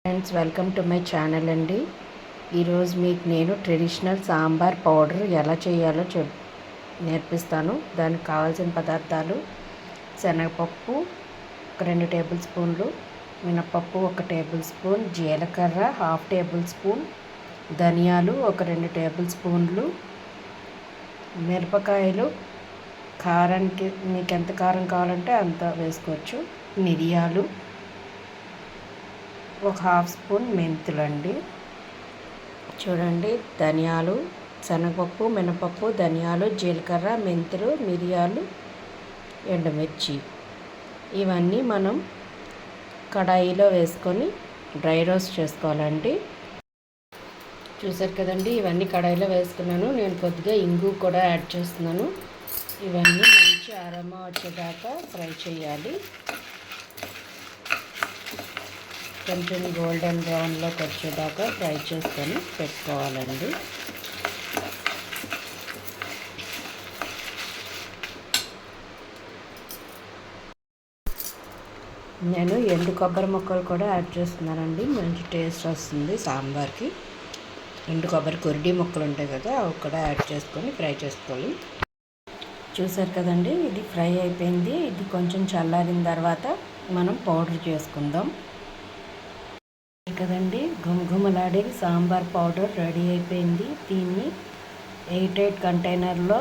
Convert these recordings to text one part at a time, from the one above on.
Friends, welcome to my channel అండి. ఈరోజు మీకు నేను ట్రెడిషనల్ సాంబార్ పౌడర్ ఎలా చేయాలో నేర్పిస్తాను. దానికి కావాల్సిన పదార్థాలు: శనగపప్పు 2 టేబుల్ స్పూన్లు, మినపప్పు 1 టేబుల్ స్పూన్, జీలకర్ర 1/2 టేబుల్ స్పూన్, ధనియాలు 2 టేబుల్ స్పూన్లు, మిరపకాయలు కారానికి మీకు ఎంత కారం కావాలంటే అంత వేసుకోవచ్చు, మిరియాలు 1/2 స్పూన్, మెంతులండి. చూడండి, ధనియాలు, శనగపప్పు, మినపప్పు, ధనియాలు, జీలకర్ర, మెంతులు, మిరియాలు, ఎండుమిర్చి ఇవన్నీ మనం కడాయిలో వేసుకొని డ్రై రోస్ట్ చేసుకోవాలండి. చూసారు కదండి, ఇవన్నీ కడాయిలో వేసుకున్నాను. నేను కొద్దిగా ఇంగు కూడా యాడ్ చేస్తున్నాను. ఇవన్నీ మంచి అరోమా వచ్చేదాకా ఫ్రై చేయాలి. కొంచెం గోల్డెన్ బ్రౌన్లోకి వచ్చేదాకా ఫ్రై చేసుకొని పెట్టుకోవాలండి. నేను ఎండు కొబ్బరి ముక్కలు కూడా యాడ్ చేస్తున్నానండి. మంచి టేస్ట్ వస్తుంది సాంబార్కి. ఎండు కొబ్బరి కొరిడి ముక్కలు ఉంటాయి కదా, అవి కూడా యాడ్ చేసుకొని ఫ్రై చేసుకోవాలి. చూసారు కదండి, ఇది ఫ్రై అయిపోయింది. ఇది కొంచెం చల్లారిన తర్వాత మనం పౌడర్ చేసుకుందాం కదండి. గుమగుమలాడే సాంబార్ పౌడర్ రెడీ అయిపోయింది. దీన్ని ఎయిర్ టైట్ కంటైనర్లో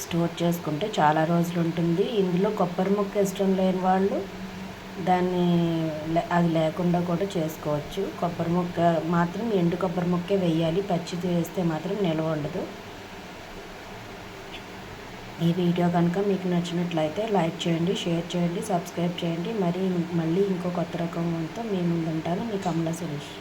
స్టోర్ చేసుకుంటే చాలా రోజులు ఉంటుంది. ఇందులో కొబ్బరి ముక్క ఇష్టం లేని వాళ్ళు అది లేకుండా కూడా చేసుకోవచ్చు. కొబ్బరి ముక్క మాత్రం ఎండు కొబ్బరి ముక్కే వేయాలి. పచ్చిది వేస్తే మాత్రం నిల్వ ఉండదు. ఈ వీడియో కనుక మీకు నచ్చినట్లయితే లైక్ చేయండి, షేర్ చేయండి, సబ్స్క్రైబ్ చేయండి. మళ్ళీ ఇంకో కొత్త రకంతో మీ ముందు ఉంటాను. మీ కమలా సురేష్.